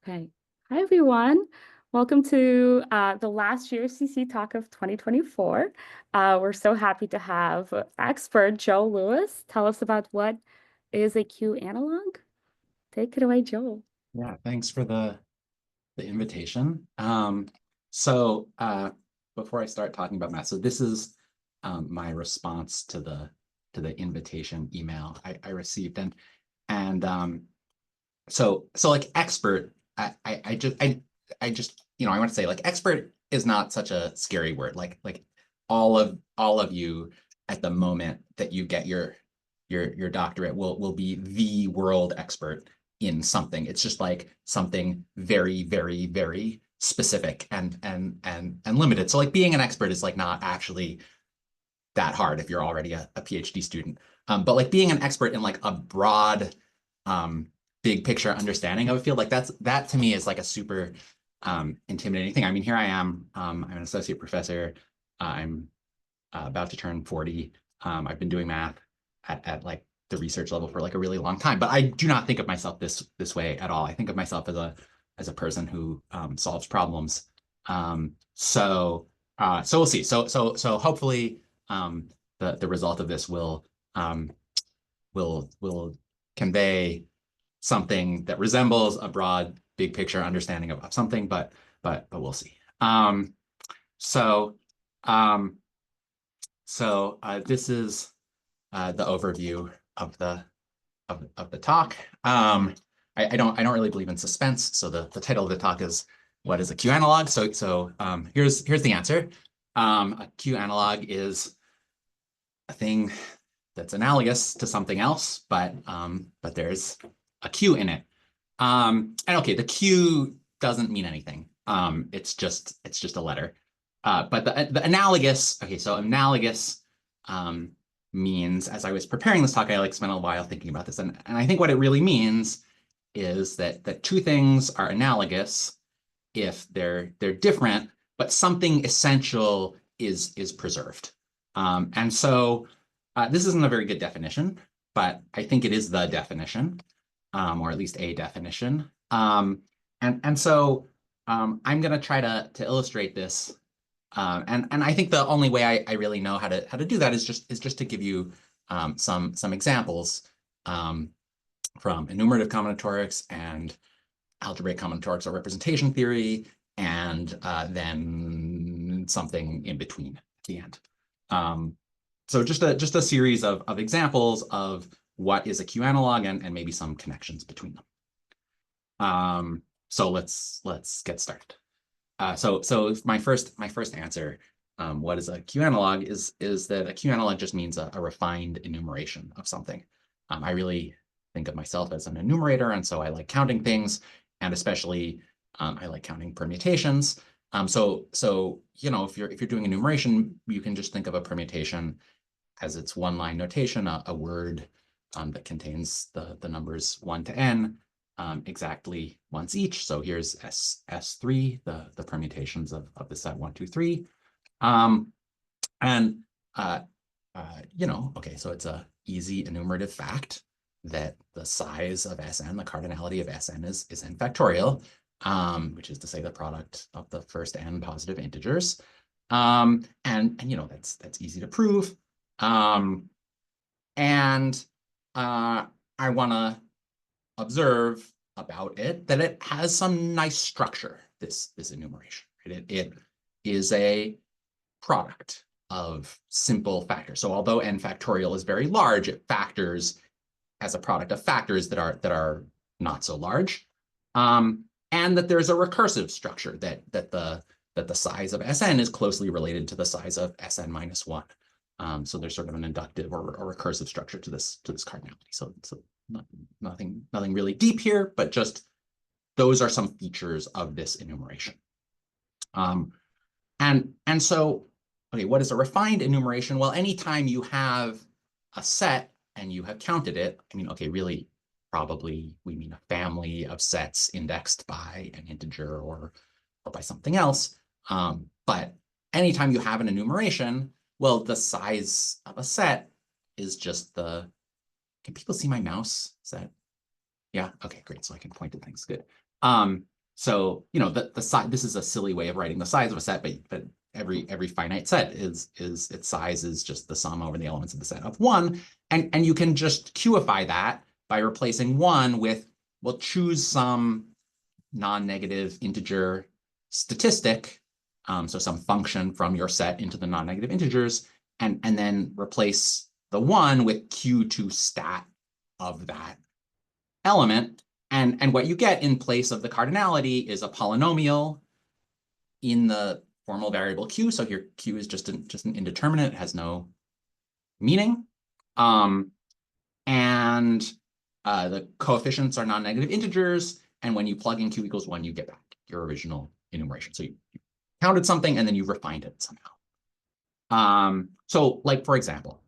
Okay. Hi, everyone. Welcome to the last GOCC talk of 2024. We're so happy to have expert Joe Lewis tell us about what is a q-analogue. Take it away, Joe. Yeah, thanks for the invitation. So before I start talking about math, so this is my response to the invitation email I received, and so like expert, I just I want to say like expert is not such a scary word. Like all of you at the moment that you get your doctorate will be the world expert in something. It's just like something very, very, very specific and limited. So like being an expert is like not actually that hard if you're already a PhD student. But like being an expert in like a broad, big picture understanding of a field, like that to me is like a super intimidating thing. I mean, here I am. I'm an associate professor. I'm about to turn 40. I've been doing math at like the research level for like a really long time, but I do not think of myself this way at all. I think of myself as a person who solves problems. So we'll see. So hopefully the result of this will convey something that resembles a broad big picture understanding of something, but we'll see. So um, this is the overview of the talk. I don't really believe in suspense, so the title of the talk is "What is a q-analogue?" So here's the answer. A q-analogue is a thing that's analogous to something else, but there's a q in it. And okay, the q doesn't mean anything. It's just a letter. But the analogous, okay, so analogous means, as I was preparing this talk, I like spent a while thinking about this, and I think what it really means is that two things are analogous if they're different, but something essential is preserved. And so this isn't a very good definition, but I think it is the definition, or at least a definition. And so I'm going to try to illustrate this. And I think the only way I really know how to do that is just to give you some examples from enumerative combinatorics and algebraic combinatorics or representation theory, and then something in between at the end. So just a series of examples of what is a q-analogue and maybe some connections between them. So let's get started. So my first answer, what is a q-analogue, is that a q-analogue just means a refined enumeration of something. I really think of myself as an enumerator, and so I like counting things, and especially I like counting permutations. So if you're doing enumeration, you can just think of a permutation as its one-line notation, a word that contains the numbers 1 to n. Exactly once each. So here's S3, the permutations of the set 1, 2, 3. Okay, so it's a easy enumerative fact that the size of Sn, the cardinality of Sn is n factorial, which is to say the product of the first n positive integers. And that's easy to prove. I want to observe about it that it has some nice structure, this enumeration. Right? It is a product of simple factors. So although n factorial is very large, it factors as a product of factors that are not so large. And that there's a recursive structure that the size of Sn is closely related to the size of Sn minus 1. So there's sort of an inductive or a recursive structure to this cardinality. So nothing really deep here, but just those are some features of this enumeration. And so, okay, what is a refined enumeration? Well, anytime you have a set and you have counted it, I mean, okay, really, probably we mean a family of sets indexed by an integer or by something else. But anytime you have an enumeration, well, the size of a set is just the, can people see my mouse? Is that, yeah, okay, great. So I can point to things, good. So, the size, this is a silly way of writing the size of a set, but every finite set is its size is just the sum over the elements of the set of one. And you can just Qify that by replacing one with, well, choose some non-negative integer statistic, so some function from your set into the non-negative integers, and then replace the one with q2 stat of that element. And what you get in place of the cardinality is a polynomial in the formal variable q. So here q is just an indeterminate, it has no meaning. And the coefficients are non-negative integers. And when you plug in q equals 1, you get back your original enumeration. So you counted something and then you refined it somehow. So like, for example,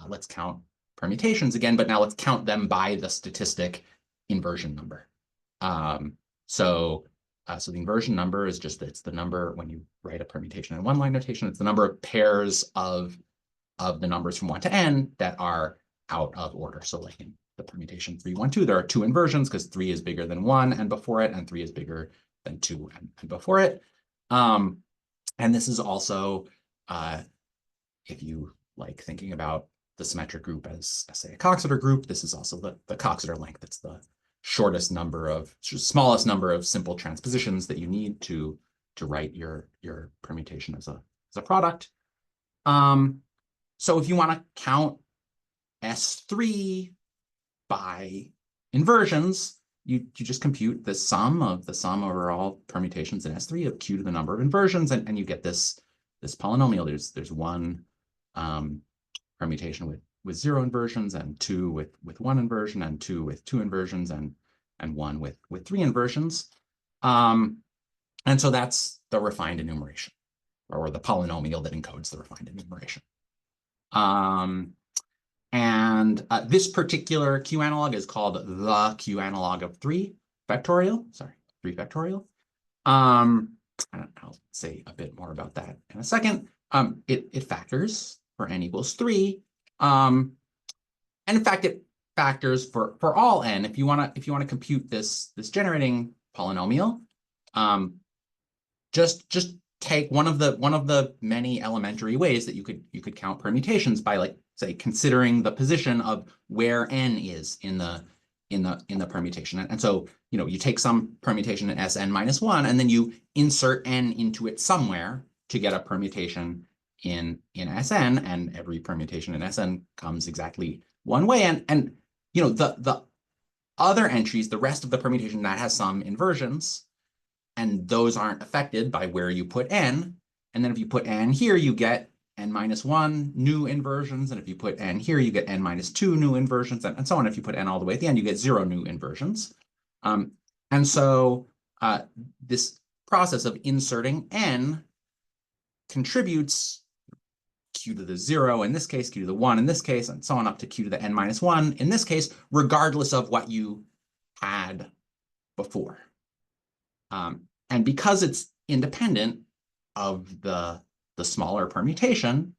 let's count permutations again, but now let's count them by the statistic inversion number. So the inversion number is just, it's the number when you write a permutation in one line notation, it's the number of pairs of the numbers from 1 to n that are out of order. So like in the permutation 3, 1, 2, there are 2 inversions because 3 is bigger than 1 and before it, and 3 is bigger than 2 and before it. And this is also, if you like thinking about the symmetric group as say a Coxeter group, this is also the Coxeter length. It's the smallest number of simple transpositions that you need to write your permutation as a product. So if you want to count S3 by inversions, you just compute the sum over all permutations in S3 of q to the number of inversions, and you get this polynomial. There's one permutation with 0 inversions, and 2 with 1 inversion, and 2 with 2 inversions, and 1 with 3 inversions. And so that's the refined enumeration, or the polynomial that encodes the refined enumeration. And this particular q-analogue is called the q-analogue of 3 factorial. Sorry, 3 factorial. I'll say a bit more about that in a second. It factors for n equals 3. And in fact, it factors for all n. If you want to compute this generating polynomial, just take one of the many elementary ways that you could count permutations by, like, say, considering the position of where n is in the permutation. And so, you take some permutation in Sn minus 1, and then you insert n into it somewhere to get a permutation in Sn, and every permutation in Sn comes exactly one way. And the other entries, the rest of the permutation, that has some inversions, and those aren't affected by where you put n. And then if you put n here, you get n minus 1 new inversions. And if you put n here, you get n minus 2 new inversions, and so on. If you put n all the way at the end, you get 0 new inversions. And so this process of inserting n contributes q to the 0 in this case, q to the 1 in this case, and so on up to q to the n minus 1 in this case, regardless of what you had before. And because it's independent of the smaller permutation,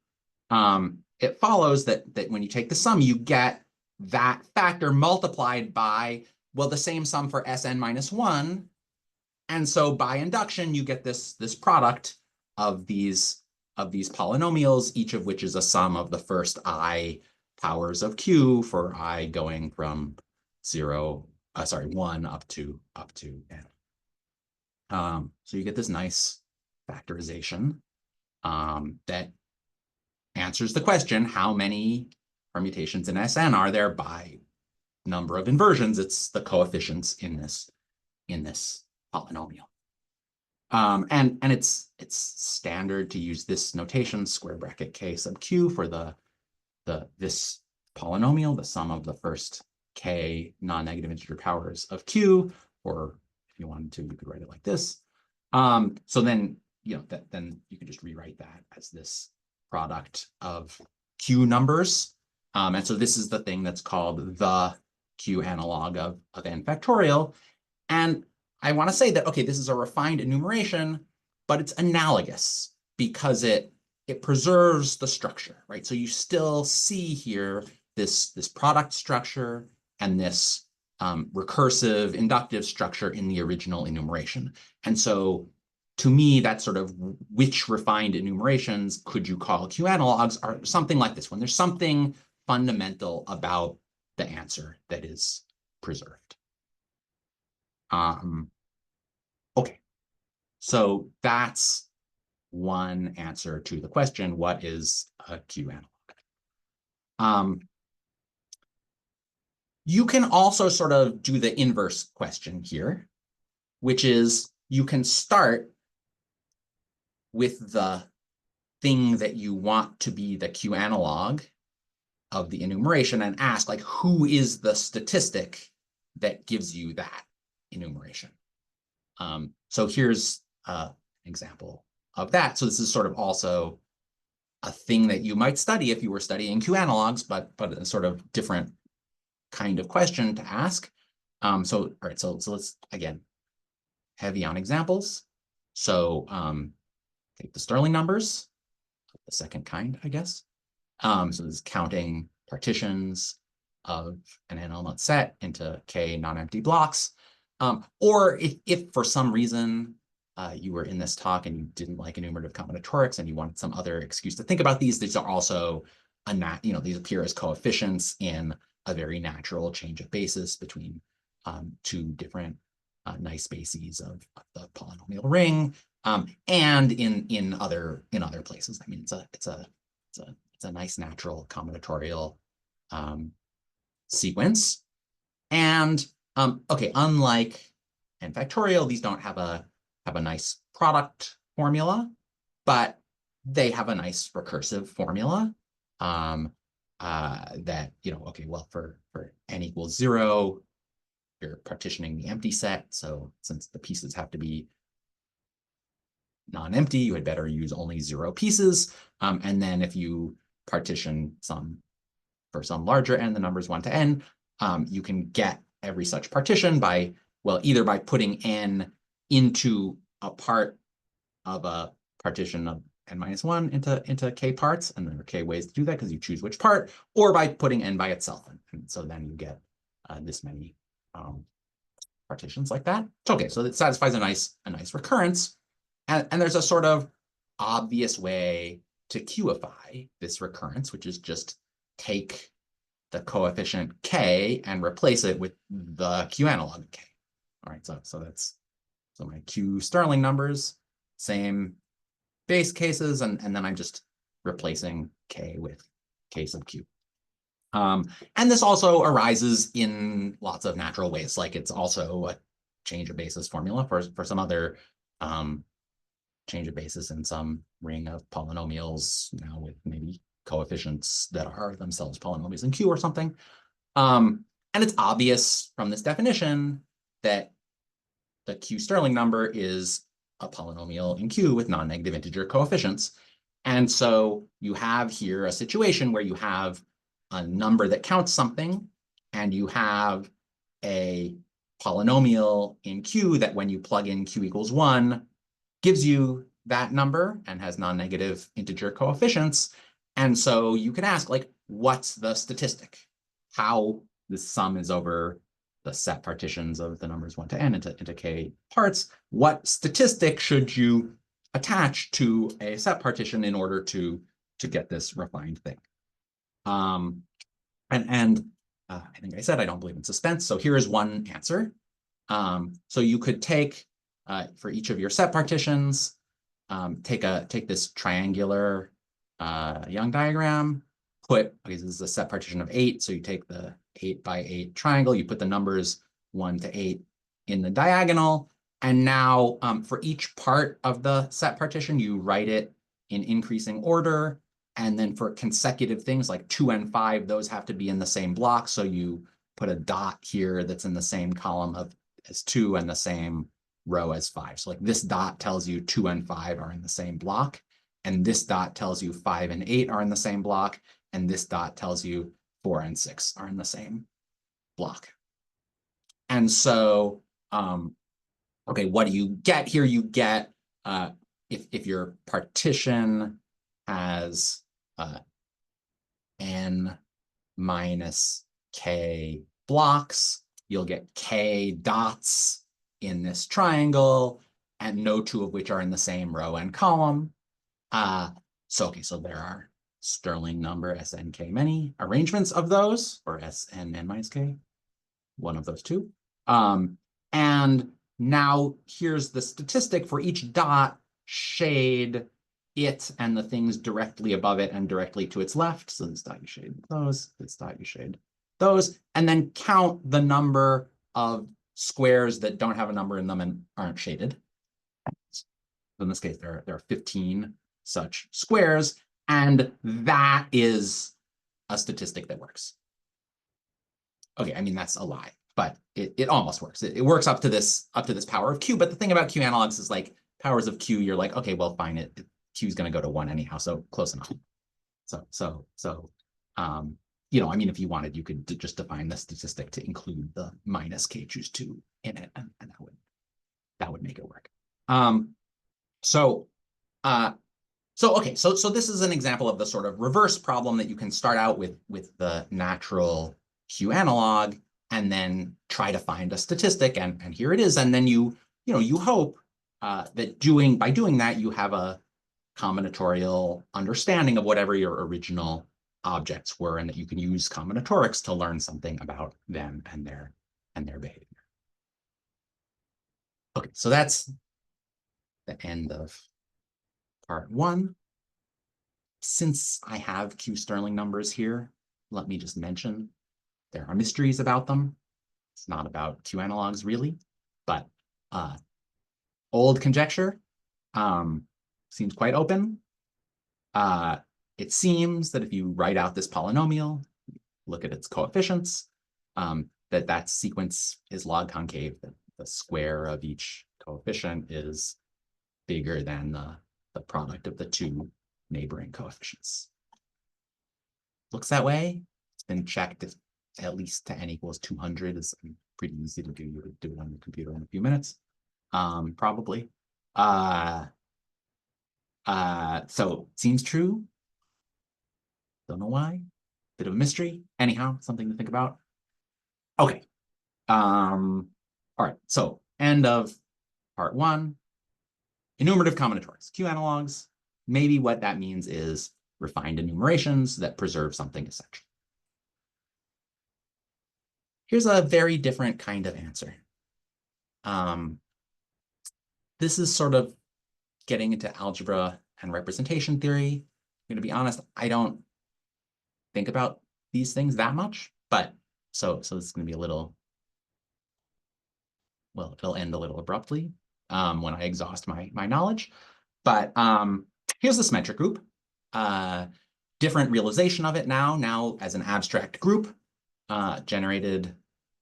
it follows that when you take the sum, you get that factor multiplied by, well, the same sum for Sn minus 1. And so by induction, you get this product of these polynomials, each of which is a sum of the first I powers of q for I going from 1 up to n. So you get this nice factorization that answers the question, how many permutations in Sn are there by number of inversions? It's the coefficients in this polynomial. And it's standard to use this notation, square bracket k sub q, for this polynomial, the sum of the first k non-negative integer powers of q, or if you wanted to, you could write it like this. So then, then you can just rewrite that as this product of q numbers. And so this is the thing that's called the q-analogue of n factorial. And I want to say that, okay, this is a refined enumeration, but it's analogous because it preserves the structure, right? So you still see here this product structure and this recursive inductive structure in the original enumeration. And so to me, that's sort of which refined enumerations could you call q-analogues are something like this, when there's something fundamental about the answer that is preserved. Okay, so that's one answer to the question, what is a q-analog? You can also sort of do the inverse question here, which is you can start with the thing that you want to be the q-analog of the enumeration and ask, like, who is the statistic that gives you that enumeration? So here's an example of that. So this is sort of also a thing that you might study if you were studying q-analogs, but a sort of different kind of question to ask. So all right, so let's again heavy on examples. So take the Stirling numbers, the second kind, I guess. So this is counting partitions of an n-element set into k non-empty blocks. Or if for some reason you were in this talk and you didn't like enumerative combinatorics and you wanted some other excuse to think about these are also these appear as coefficients in a very natural change of basis between two different nice bases of the polynomial ring, and in other places. I mean, it's a nice natural combinatorial sequence. And okay, unlike n factorial, these don't have a nice product formula, but they have a nice recursive formula that, okay, well, for n equals 0, you're partitioning the empty set. So since the pieces have to be non-empty, you had better use only 0 pieces. And then if you partition for some larger n, the numbers 1 to n, you can get every such partition by, well, either by putting n into a part of a partition of n-1 into k parts, and there are k ways to do that because you choose which part, or by putting n by itself. And so then you get this many partitions like that. Okay, so it satisfies a nice recurrence. And there's a sort of obvious way to Qify this recurrence, which is just take the coefficient k and replace it with the q-analog of k. All right, so my q Stirling numbers, same base cases, and then I'm just replacing k with k sub q. And this also arises in lots of natural ways, like it's also a change of basis formula for some other change of basis in some ring of polynomials, now with maybe coefficients that are themselves polynomials in Q or something. And it's obvious from this definition that the Q Stirling number is a polynomial in Q with non-negative integer coefficients. And so you have here a situation where you have a number that counts something, and you have a polynomial in Q that when you plug in Q equals 1, gives you that number and has non-negative integer coefficients. And so you can ask, like, what's the statistic? How the sum is over the set partitions of the numbers 1 to n into k parts. What statistic should you attach to a set partition in order to get this refined thing? I think I said I don't believe in suspense. So here is one answer. So you could take for each of your set partitions, take this triangular Young diagram, okay, this is a set partition of 8. So you take the 8 by 8 triangle, you put the numbers 1 to 8 in the diagonal. And now for each part of the set partition, you write it in increasing order. And then for consecutive things like 2 and 5, those have to be in the same block. So you put a dot here that's in the same column as 2 and the same row as 5. So like this dot tells you 2 and 5 are in the same block. And this dot tells you 5 and 8 are in the same block. And this dot tells you 4 and 6 are in the same block. And so, okay, what do you get here? You get, if your partition has n minus k blocks, you'll get k dots in this triangle, and no two of which are in the same row and column. So there are Stirling number SNK many arrangements of those, or SN minus K, one of those two. And now here's the statistic for each dot, shade it and the things directly above it and directly to its left. So this dot you shade those, this dot you shade those, and then count the number of squares that don't have a number in them and aren't shaded. In this case, there are 15 such squares, and that is a statistic that works. Okay, I mean, that's a lie, but it almost works. It works up to this power of q. But the thing about q analogs is like powers of q, you're like, okay, well, fine, q is going to go to 1 anyhow, so close enough. You know, I mean, if you wanted, you could just define the statistic to include the minus k choose 2 in it, and that would make it work. Okay, so this is an example of the sort of reverse problem that you can start out with the natural q analog and then try to find a statistic, and here it is. And then you hope that by doing that, you have a combinatorial understanding of whatever your original objects were, and that you can use combinatorics to learn something about them and their behavior. Okay, so that's the end of part 1. Since I have q Stirling numbers here, let me just mention there are mysteries about them. It's not about q analogs really, but old conjecture seems quite open. It seems that if you write out this polynomial, look at its coefficients, that sequence is log concave, that the square of each coefficient is bigger than the product of the two neighboring coefficients. Looks that way. It's been checked at least to n equals 200 is pretty easy to do. You would do it on your computer in a few minutes, probably. So it seems true. Don't know why. Bit of a mystery. Anyhow, something to think about. Okay. All right. So end of part 1. Enumerative combinatorics, q analogs. Maybe what that means is refined enumerations that preserve something essential. Here's a very different kind of answer. This is sort of getting into algebra and representation theory. I'm going to be honest, I don't think about these things that much, but so it's going to be a little, well, it'll end a little abruptly when I exhaust my knowledge. But here's the symmetric group. Different realization of it now as an abstract group generated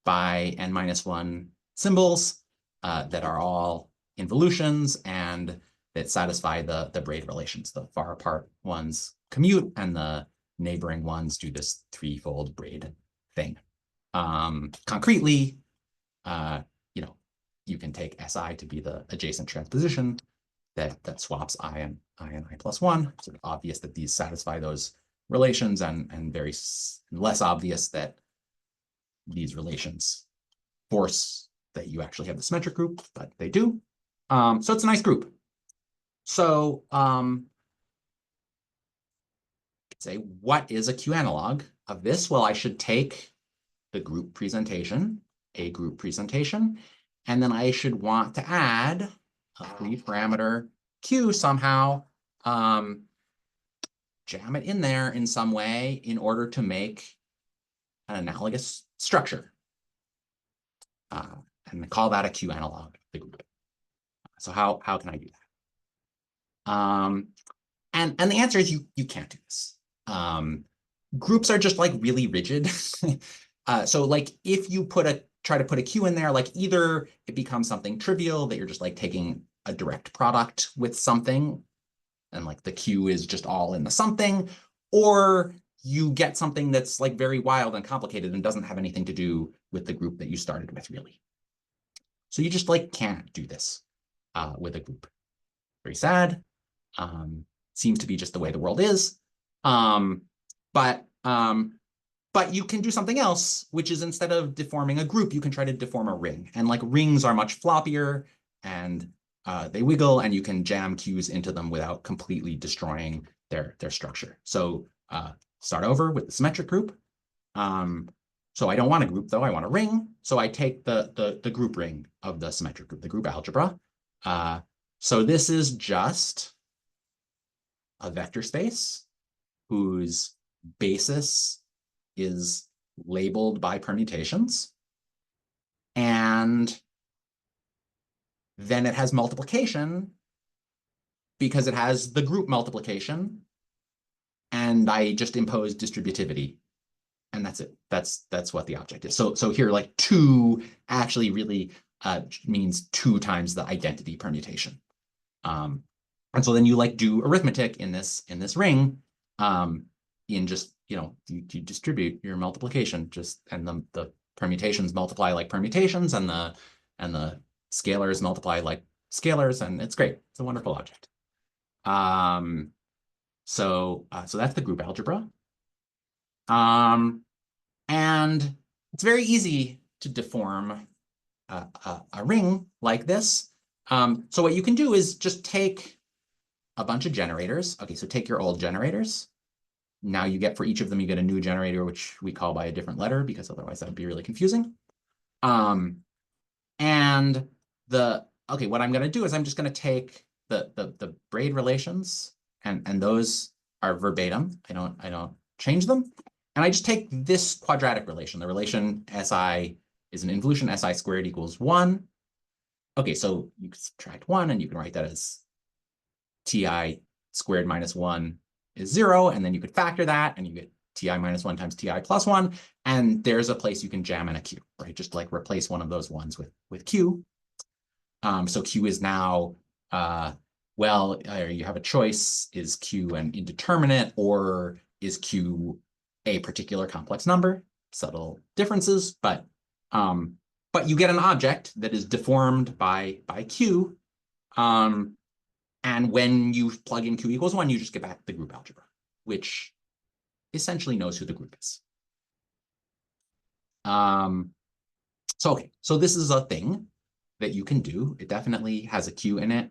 by n-1 symbols that are all involutions and that satisfy the braid relations. The far apart ones commute and the neighboring ones do this threefold braid thing. Concretely, you can take SI to be the adjacent transposition that swaps I and I plus 1. Sort of obvious that these satisfy those relations, and very less obvious that these relations force that you actually have the symmetric group, but they do. So it's a nice group. So say, what is a q analog of this? Well, I should take the group presentation, a group presentation, and then I should want to add a 3-parameter q somehow, jam it in there in some way in order to make an analogous structure. And call that a q analog of the group. So how can I do that? And the answer is you can't do this. Groups are just like really rigid. So like if you try to put a q in there, like either it becomes something trivial that you're just like taking a direct product with something and like the q is just all in the something, or you get something that's like very wild and complicated and doesn't have anything to do with the group that you started with really. So you just like can't do this with a group. Very sad. Seems to be just the way the world is. But But you can do something else, which is instead of deforming a group, you can try to deform a ring. And like rings are much floppier and they wiggle, and you can jam Qs into them without completely destroying their structure. So start over with the symmetric group. So I don't want a group, though. I want a ring. So I take the group ring of the symmetric group, the group algebra. So this is just a vector space whose basis is labeled by permutations. And then it has multiplication because it has the group multiplication. And I just impose distributivity. And that's it. That's what the object is. So here, like 2 actually really means 2 times the identity permutation. And so then you like do arithmetic in this ring, in just, you distribute your multiplication and the permutations multiply like permutations, and the scalars multiply like scalars, and it's great. It's a wonderful object. So that's the group algebra. And it's very easy to deform a ring like this. So what you can do is just take a bunch of generators. Okay, so take your old generators. Now you get, for each of them, you get a new generator, which we call by a different letter, because otherwise that would be really confusing. And what I'm going to do is I'm just going to take the braid relations, and those are verbatim. I don't change them. And I just take this quadratic relation. The relation SI is an involution SI squared equals 1. Okay, so you can subtract 1, and you can write that as TI squared minus 1 is 0. And then you could factor that, and you get TI minus 1 times TI plus 1. And there's a place you can jam in a Q, right? Just like replace one of those ones with Q. So Q is now, you have a choice. Is Q an indeterminate, or is Q a particular complex number? Subtle differences, but you get an object that is deformed by Q. And when you plug in Q equals 1, you just get back the group algebra, which essentially knows who the group is. So this is a thing that you can do. It definitely has a Q in it.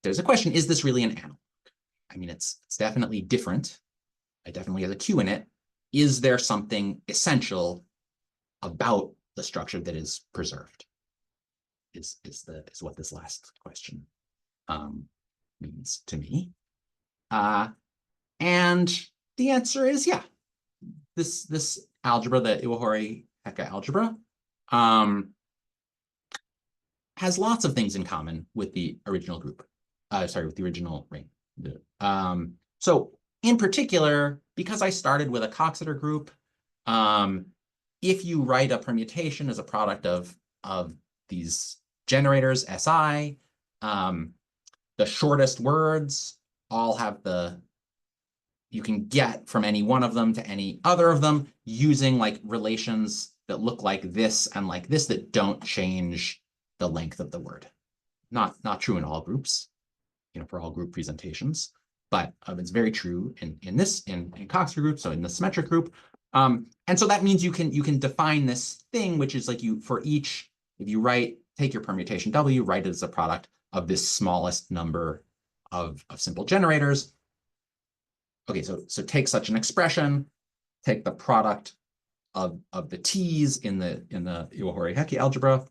There's a question, is this really an analog? I mean, it's definitely different. It definitely has a Q in it. Is there something essential about the structure that is preserved? Is what this last question means to me. And the answer is yeah. This algebra, the Iwahori-Hecke algebra, has lots of things in common with the original group. With the original ring. So in particular, because I started with a Coxeter group, if you write a permutation as a product of these generators, SI, the shortest words all have you can get from any one of them to any other of them using like relations that look like this and like this that don't change the length of the word. Not true in all groups, for all group presentations, but it's very true in Coxeter group, so in the symmetric group. And so that means you can define this thing, which is like for each, if you take your permutation W, write it as a product of this smallest number of simple generators. Okay, so take such an expression, take the product of the t's in the Iwahori-Hecke algebra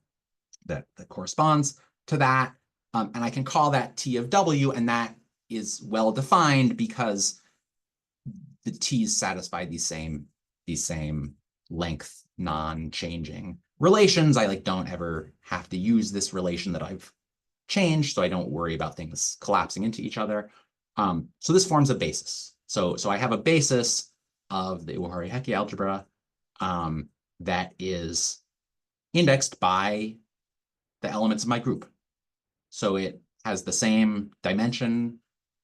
that corresponds to that, and I can call that T of W, and that is well defined because the t's satisfy these same length non-changing relations. I don't ever have to use this relation that I've changed, so I don't worry about things collapsing into each other. So this forms a basis. So I have a basis of the Iwahori-Hecke algebra that is indexed by the elements of my group. So it has the same dimension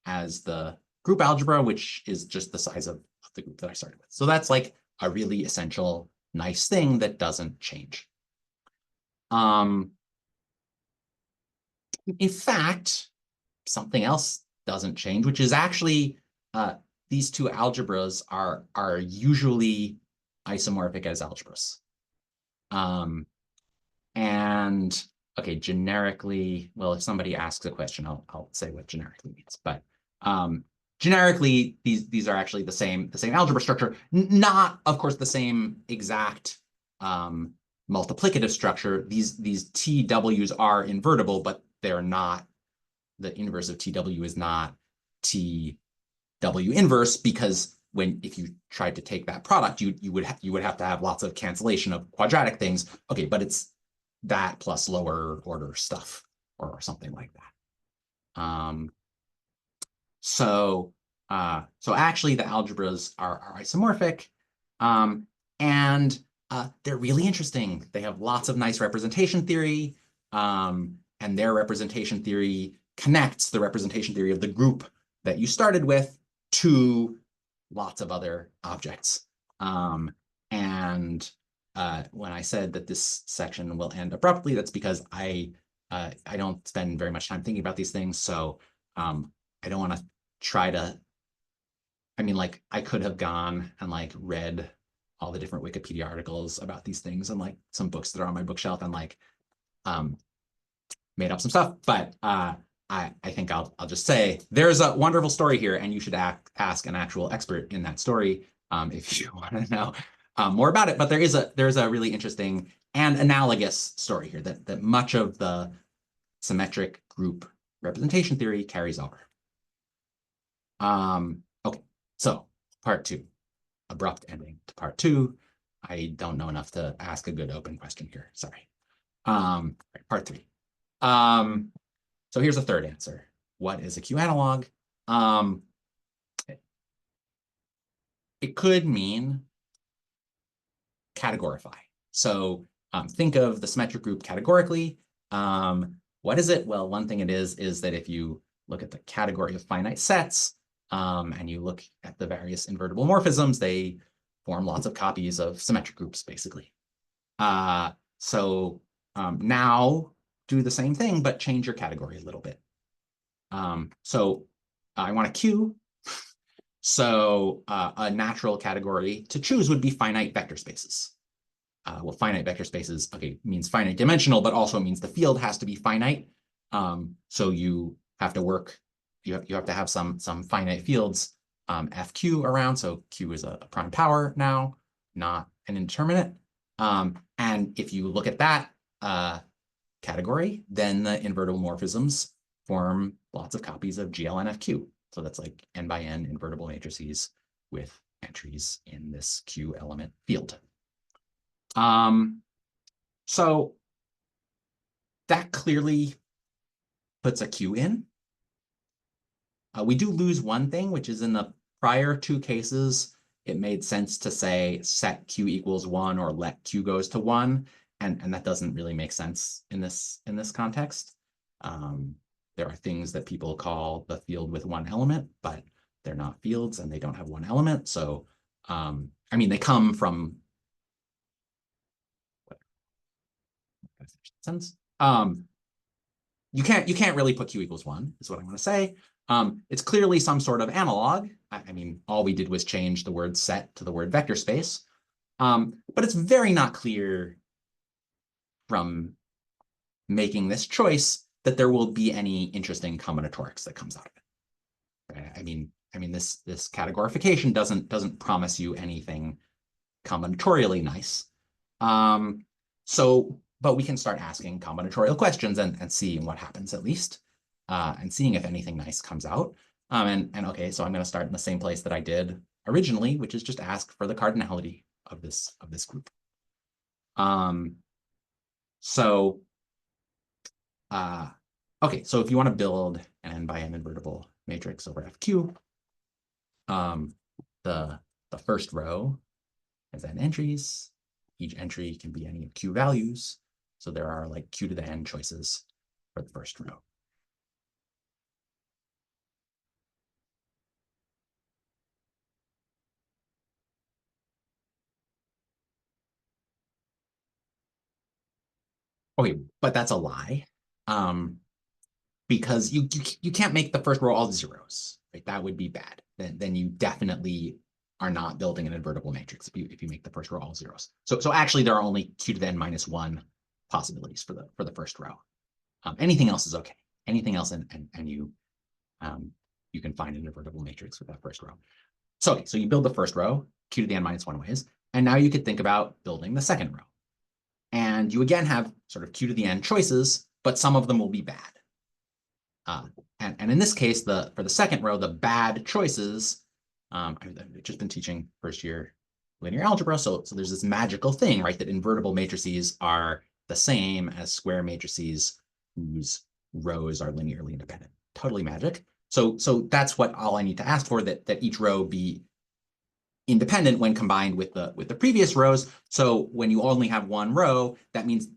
as the group algebra, which is just the size of the group that I started with. So that's like a really essential, nice thing that doesn't change. In fact, something else doesn't change, which is actually these two algebras are usually isomorphic as algebras. And okay, generically, well, if somebody asks a question, I'll say what generically means. But generically, these are actually the same algebra structure, not, of course, the same exact multiplicative structure. These TWs are invertible, but they're not, the inverse of TW is not TW inverse, because if you tried to take that product, you would have to have lots of cancellation of quadratic things. Okay, but it's that plus lower order stuff or something like that. So actually the algebras are isomorphic, and they're really interesting. They have lots of nice representation theory, and their representation theory connects the representation theory of the group that you started with to lots of other objects. And when I said that this section will end abruptly, that's because I don't spend very much time thinking about these things. So I don't want to try to, I mean, like, I could have gone and like read all the different Wikipedia articles about these things and like some books that are on my bookshelf and like made up some stuff. But I think I'll just say there's a wonderful story here, and you should ask an actual expert in that story if you want to know more about it. But there's a really interesting and analogous story here that much of the symmetric group representation theory carries over. Okay, so part 2, abrupt ending to part 2. I don't know enough to ask a good open question here. Sorry. Part 3. So here's a third answer. What is a q-analogue? It could mean categorify. So think of the symmetric group categorically. What is it? Well, one thing it is that if you look at the category of finite sets, and you look at the various invertible morphisms, they form lots of copies of symmetric groups, basically. So now do the same thing, but change your category a little bit. So I want a Q. So a natural category to choose would be finite vector spaces. Well, finite vector spaces, okay, means finite dimensional, but also means the field has to be finite. So you have to work, you have to have some finite fields FQ around. So Q is a prime power now, not an indeterminate. And if you look at that category, then the invertible morphisms form lots of copies of GLNFQ. So that's like n by n invertible matrices with entries in this Q element field. So that clearly puts a Q in. We do lose one thing, which is in the prior 2 cases, it made sense to say set Q equals 1 or let Q goes to 1. And that doesn't really make sense in this context. There are things that people call the field with 1 element, but they're not fields and they don't have 1 element. So, I mean, they come from sense. You can't really put Q equals 1, is what I'm going to say. It's clearly some sort of analog. I mean, all we did was change the word set to the word vector space. But it's very not clear from making this choice that there will be any interesting combinatorics that comes out of it. I mean, this categorification doesn't promise you anything combinatorially nice. But we can start asking combinatorial questions and seeing what happens at least, and seeing if anything nice comes out. And okay, so I'm going to start in the same place that I did originally, which is just ask for the cardinality of this group. Okay, so if you want to build an n by n invertible matrix over FQ, the first row has n entries. Each entry can be any of Q values. So there are like Q to the n choices for the first row. Okay, but that's a lie. Because you can't make the first row all zeros, right? That would be bad. then you definitely are not building an invertible matrix if you make the first row all zeros. So actually there are only q to the n minus 1 possibilities for the first row. Anything else is okay. Anything else and you can find an invertible matrix with that first row. So you build the first row, q to the n minus 1 ways, and now you could think about building the second row. And you again have sort of q to the n choices, but some of them will be bad. And in this case, for the second row, the bad choices, I've just been teaching first year linear algebra, so there's this magical thing, right, that invertible matrices are the same as square matrices whose rows are linearly independent. Totally magic. So that's what all I need to ask for, that each row be independent when combined with the previous rows. So when you only have one row, that means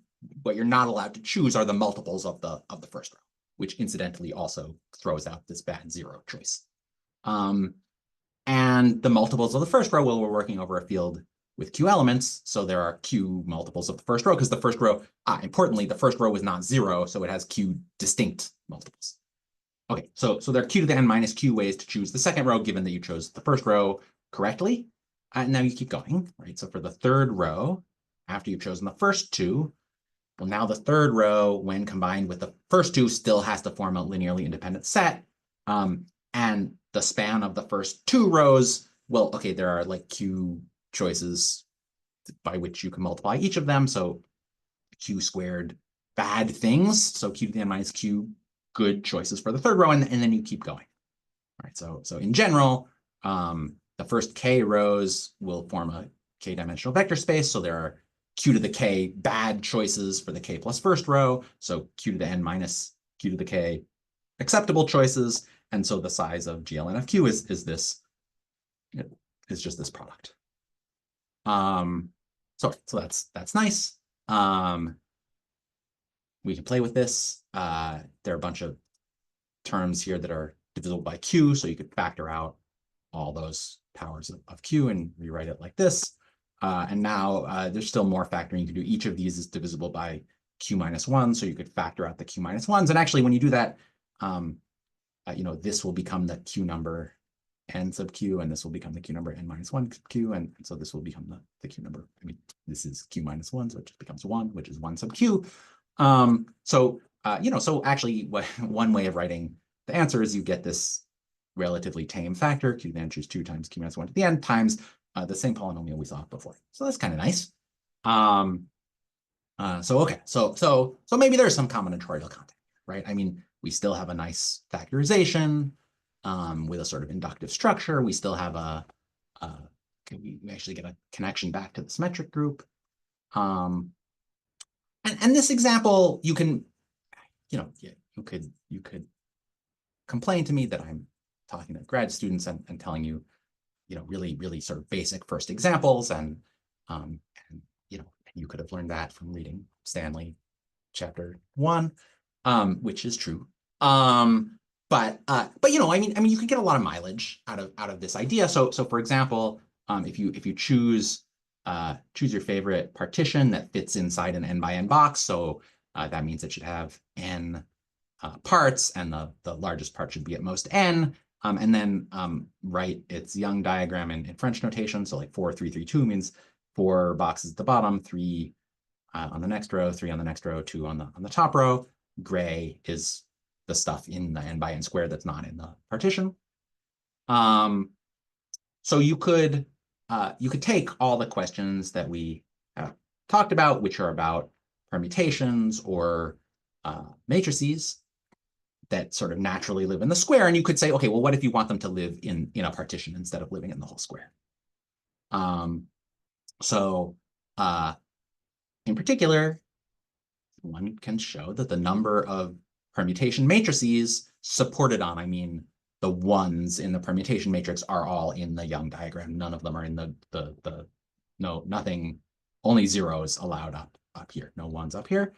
what you're not allowed to choose are the multiples of the first row, which incidentally also throws out this bad zero choice. And the multiples of the first row, well, we're working over a field with q elements, so there are q multiples of the first row, because the first row, importantly, the first row is not zero, so it has q distinct multiples. Okay, so there are q to the n minus q ways to choose the second row, given that you chose the first row correctly. And now you keep going, right? So for the third row, after you've chosen the first two, well, now the third row, when combined with the first two, still has to form a linearly independent set. And the span of the first two rows, well, okay, there are like q choices by which you can multiply each of them. So q squared bad things. So q to the n minus q good choices for the third row, and then you keep going. All right, so in general, the first k rows will form a k-dimensional vector space. So there are q to the k bad choices for the k plus first row. So q to the n minus q to the k acceptable choices. And so the size of GLN of q is just this product. So that's nice. We can play with this. There are a bunch of terms here that are divisible by q, so you could factor out all those powers of q and rewrite it like this. And now there's still more factoring you can do. Each of these is divisible by q minus 1, so you could factor out the q minus 1s. And actually, when you do that, this will become the q number n sub q, and this will become the q number n minus 1 sub q, and so this will become the q number. I mean, this is q minus 1, so it just becomes 1, which is 1 sub q. So actually, one way of writing the answer is you get this relatively tame factor, q to the n choose 2 times q minus 1 to the n times the same polynomial we saw before. So that's kind of nice. So maybe there's some combinatorial content, right? I mean, we still have a nice factorization with a sort of inductive structure. We still have we actually get a connection back to the symmetric group. And this example, you can, you could complain to me that I'm talking to grad students and telling you, really sort of basic first examples, and you could have learned that from reading Stanley chapter 1, which is true. But you can get a lot of mileage out of this idea. So for example, if you choose your favorite partition that fits inside an n by n box, so that means it should have n parts, and the largest part should be at most n. And then write its Young diagram in French notation. So like 4, 3, 3, 2 means 4 boxes at the bottom, 3 on the next row, 3 on the next row, 2 on the top row. Gray is the stuff in the n by n squared that's not in the partition. So you could take all the questions that we have talked about, which are about permutations or matrices that sort of naturally live in the square, and you could say, okay, well, what if you want them to live in a partition instead of living in the whole square? In particular, one can show that the number of permutation matrices supported on, I mean, the ones in the permutation matrix are all in the Young diagram. None of them are in nothing, only zeros allowed up here, no ones up here,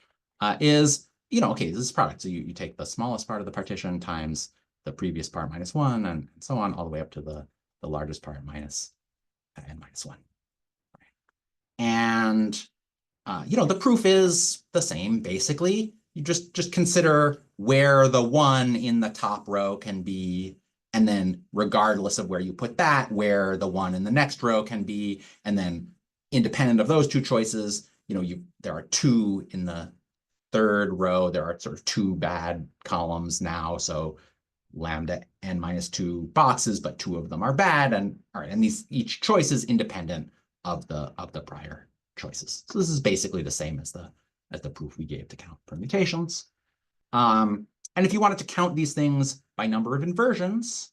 is, okay, this is product. So you take the smallest part of the partition times the previous part minus 1, and so on, all the way up to the largest part minus n minus 1. And the proof is the same, basically. You just consider where the 1 in the top row can be And then regardless of where you put that, where the one in the next row can be, and then independent of those two choices, there are two in the third row. There are sort of two bad columns now. So lambda n minus 2 boxes, but two of them are bad. And all right, and each choice is independent of the prior choices. So this is basically the same as the proof we gave to count permutations. And if you wanted to count these things by number of inversions,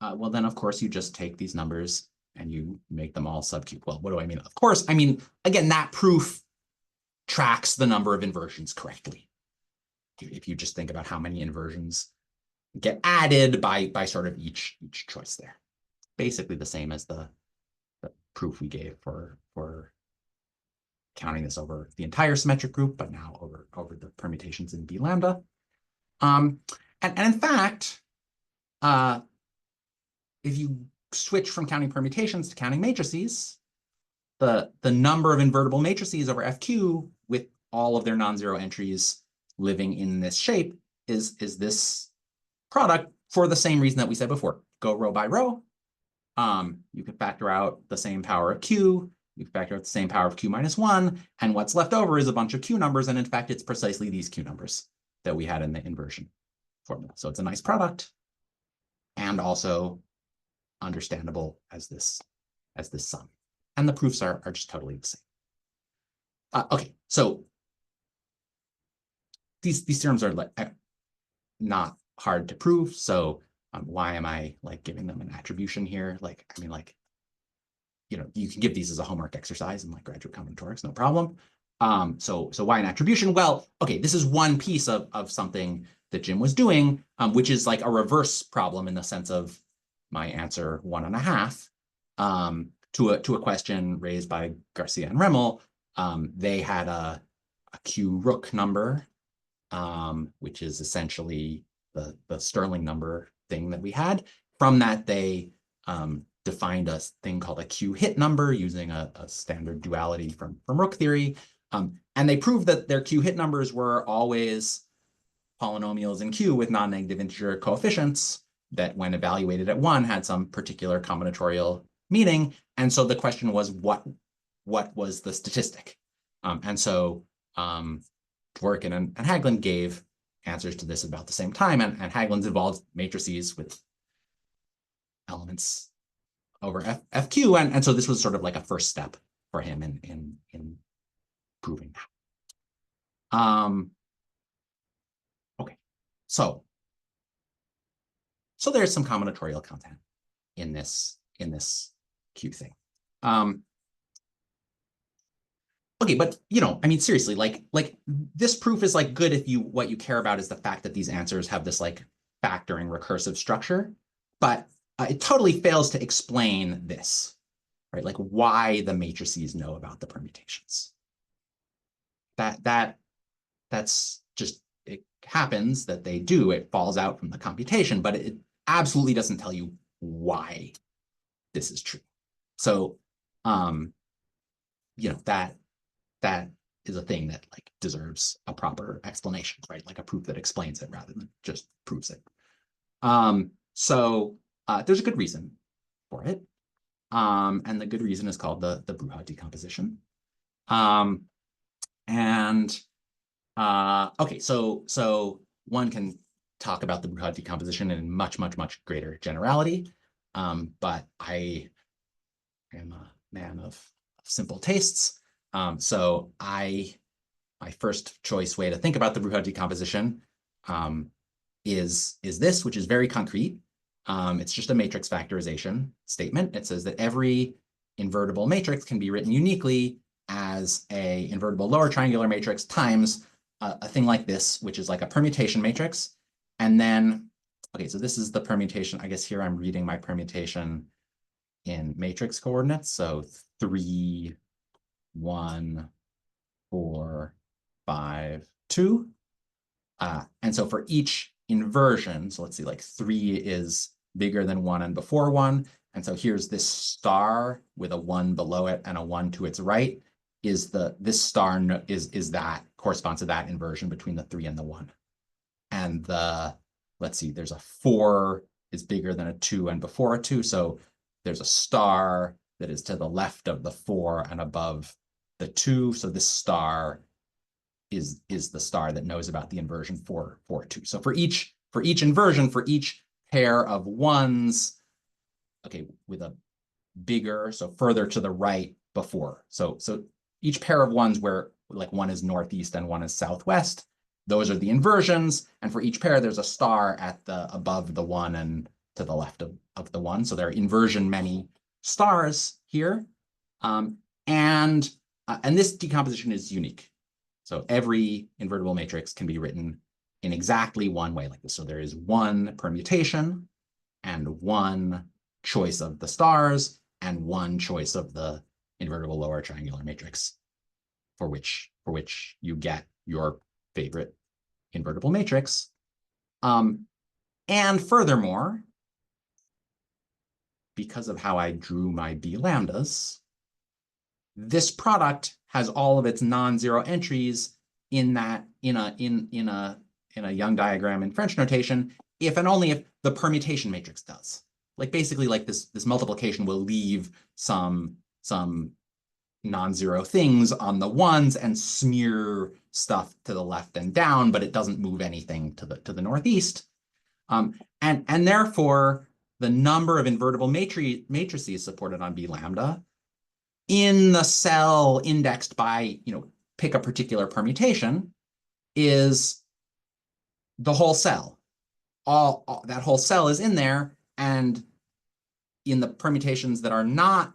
well, then, of course, you just take these numbers and you make them all subcube. Well, what do I mean? Of course, I mean, again, that proof tracks the number of inversions correctly. If you just think about how many inversions get added by sort of each choice there. Basically the same as the proof we gave for counting this over the entire symmetric group, but now over the permutations in B lambda. And in fact, if you switch from counting permutations to counting matrices, the number of invertible matrices over FQ with all of their non-zero entries living in this shape is this product for the same reason that we said before. Go row by row. You can factor out the same power of Q. You can factor out the same power of Q minus 1. And what's left over is a bunch of Q numbers. And in fact, it's precisely these Q numbers that we had in the inversion formula. So it's a nice product and also understandable as this sum. And the proofs are just totally the same. Okay, so these theorems are not hard to prove. So why am I giving them an attribution here? You can give these as a homework exercise in graduate combinatorics, no problem. So why an attribution? Well, okay, this is one piece of something that Jim was doing, which is a reverse problem in the sense of my answer 1.5 to a question raised by Garcia and Remmel. They had a Q rook number, which is essentially the Stirling number thing that we had. From that, they defined a thing called a Q hit number using a standard duality from rook theory. And they proved that their Q hit numbers were always polynomials in Q with non-negative integer coefficients that when evaluated at 1 had some particular combinatorial meaning. And so the question was, what was the statistic? And so Dworkin and Hagelin gave answers to this about the same time. And Hagelin's involved matrices with elements over FQ. And so this was sort of a first step for him in proving that. Okay, so there's some combinatorial content in this Q thing. Okay, but I mean, seriously, this proof is good if what you care about is the fact that these answers have this factoring recursive structure, but it totally fails to explain this, right? Why the matrices know about the permutations. That's just, it happens that they do. It falls out from the computation, but it absolutely doesn't tell you why this is true. So, that is a thing that deserves a proper explanation, right? A proof that explains it rather than just proves it. So there's a good reason for it. And the good reason is called the Bruhat decomposition. Okay, so one can talk about the Bruhat decomposition in much, much, much greater generality. But I am a man of simple tastes. So my first choice way to think about the Bruhat decomposition is this, which is very concrete. It's just a matrix factorization statement. It says that every invertible matrix can be written uniquely as a invertible lower triangular matrix times a thing like this, which is a permutation matrix. And then, okay, so this is the permutation. I guess here I'm reading my permutation in matrix coordinates. So 3, 1, 4, 5, 2. And so for each inversion, so let's see, 3 is bigger than 1 and before 1. And so here's this star with a 1 below it and a 1 to its right. This star is that corresponds to that inversion between the 3 and the 1. And let's see, there's a 4 is bigger than a 2 and before a 2. So there's a star that is to the left of the 4 and above the 2. So this star is the star that knows about the inversion for 2. So for each inversion, for each pair of ones, okay, with a bigger, so further to the right before. So each pair of ones where like one is northeast and one is southwest, those are the inversions. And for each pair, there's a star at the above the 1 and to the left of the 1. So there are inversion many stars here. And this decomposition is unique. So every invertible matrix can be written in exactly one way like this. So there is one permutation and one choice of the stars and one choice of the invertible lower triangular matrix for which you get your favorite invertible matrix. And furthermore, because of how I drew my B lambdas, this product has all of its non-zero entries in a Young diagram in French notation, if and only if the permutation matrix does. Like basically, like this multiplication will leave some non-zero things on the ones and smear stuff to the left and down, but it doesn't move anything to the northeast. And therefore, the number of invertible matrices supported on B lambda in the cell indexed by, pick a particular permutation is the whole cell. All that whole cell is in there, and in the permutations that are not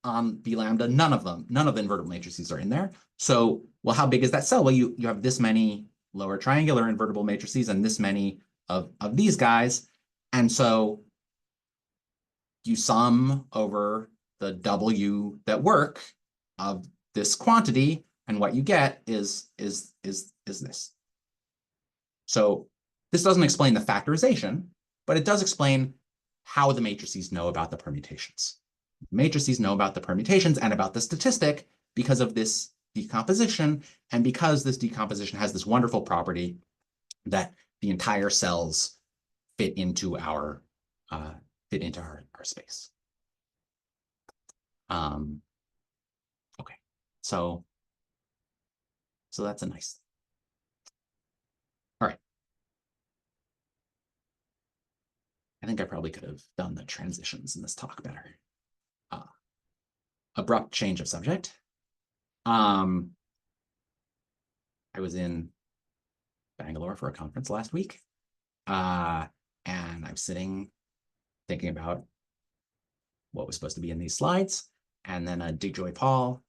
on B lambda, none of the invertible matrices are in there. So, well, how big is that cell? Well, you have this many lower triangular invertible matrices and this many of these guys. And so you sum over the W that work of this quantity, and what you get is this. So this doesn't explain the factorization, but it does explain how the matrices know about the permutations. Matrices know about the permutations and about the statistic because of this decomposition, and because this decomposition has this wonderful property that the entire cells fit into our space. Okay, so that's a nice thing. All right. I think I probably could have done the transitions in this talk better. Abrupt change of subject. I was in Bangalore for a conference last week, and I'm sitting thinking about what was supposed to be in these slides, and then Digjoy Paul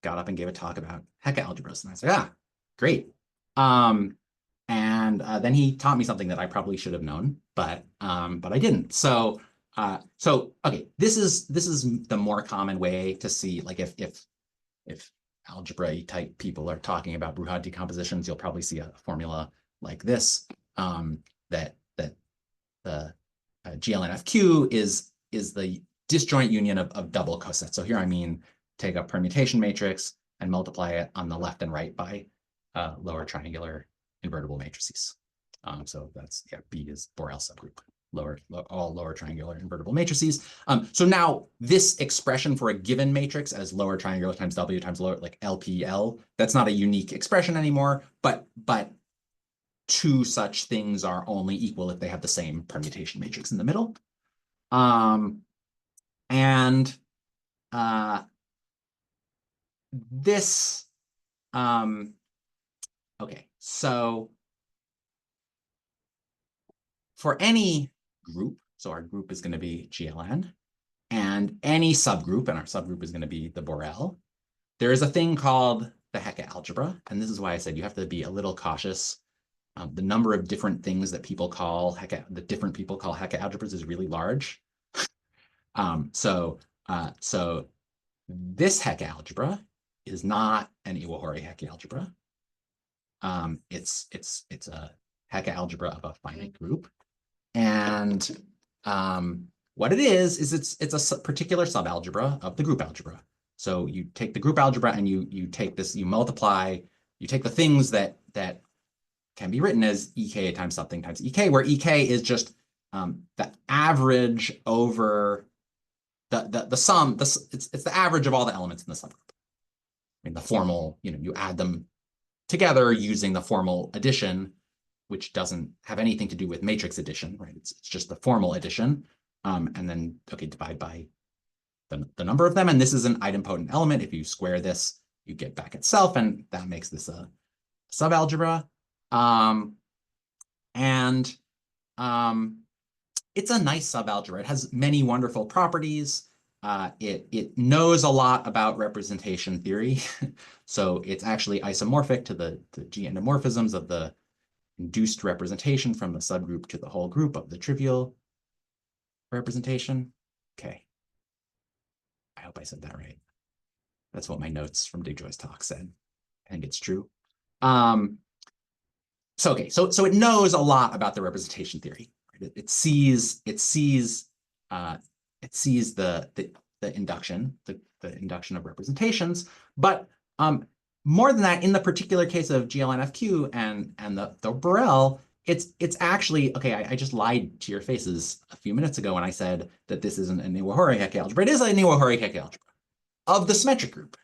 got up and gave a talk about Hecke algebras, and I was like, great. And then he taught me something that I probably should have known, but I didn't. So okay, this is the more common way to see, like, if algebra type people are talking about Bruhat decompositions, you'll probably see a formula like this, that the GLNFQ is the disjoint union of double cosets. So here I mean take a permutation matrix and multiply it on the left and right by lower triangular invertible matrices. So that's, B is Borel subgroup, all lower triangular invertible matrices. So now this expression for a given matrix as lower triangular times W times lower, like LPL, that's not a unique expression anymore, but two such things are only equal if they have the same permutation matrix in the middle. This, okay, so for any group, so our group is going to be GLN, and any subgroup, and our subgroup is going to be the Borel, there is a thing called the Hecke algebra, and this is why I said you have to be a little cautious. The number of different things that people call Hecke algebras is really large. So this Hecke algebra is not an Iwahori Hecke algebra. It's a Hecke algebra of a finite group, and what it is it's a particular subalgebra of the group algebra. So you take the group algebra and you take this, you multiply, you take the things that can be written as EK times something times EK, where EK is just the average over the sum, it's the average of all the elements in the subgroup. I mean, the formal, you add them together using the formal addition, which doesn't have anything to do with matrix addition, right? It's just the formal addition. And then, okay, divide by the number of them. And this is an idempotent element. If you square this, you get back itself, and that makes this a subalgebra. It's a nice subalgebra. It has many wonderful properties. It knows a lot about representation theory. So it's actually isomorphic to the G endomorphisms of the induced representation from the subgroup to the whole group of the trivial representation. Okay. I hope I said that right. That's what my notes from DeJoy's talk said. I think it's true. So it knows a lot about the representation theory. Right? It sees the induction, the induction of representations, but more than that, in the particular case of GLNFQ and the Borel, it's actually, okay, I just lied to your faces a few minutes ago when I said that this isn't a Niwa-Hori-Heke algebra. It is a Niwa-Hori-Heke algebra of the symmetric group.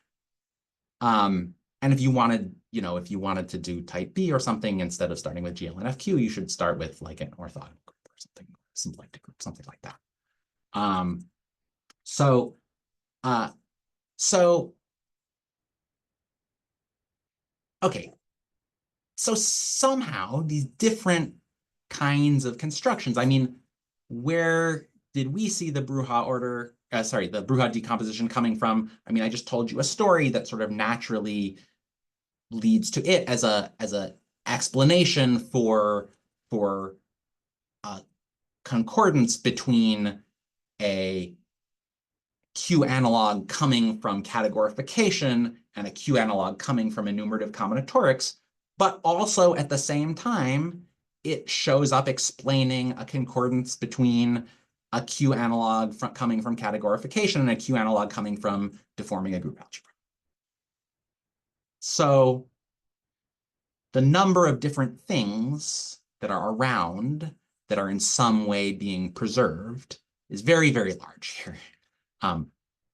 And if you wanted to do type B or something, instead of starting with GLNFQ, you should start with like an orthogonal group or something, symplectic group, something like that. Okay. So somehow these different kinds of constructions, I mean, where did we see the Bruja order, the Bruja decomposition coming from? I mean, I just told you a story that sort of naturally leads to it as a explanation for concordance between a q-analogue coming from categorification and a q-analogue coming from enumerative combinatorics, but also at the same time, it shows up explaining a concordance between a q-analogue coming from categorification and a q-analogue coming from deforming a group algebra. So the number of different things that are around that are in some way being preserved is very, very large here.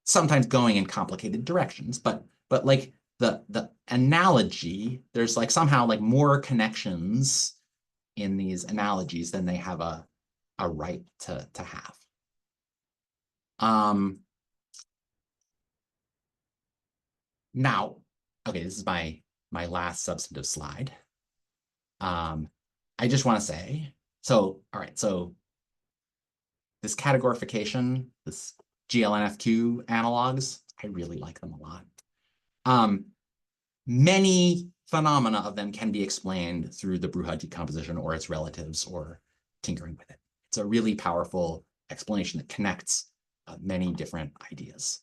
Sometimes going in complicated directions, but like the analogy, there's like somehow like more connections in these analogies than they have a right to have. Now, okay, this is my last substantive slide. I just want to say, all right, so this categorification, this GLNFQ analogs, I really like them a lot. Many phenomena of them can be explained through the Bruja decomposition or its relatives or tinkering with it. It's a really powerful explanation that connects many different ideas.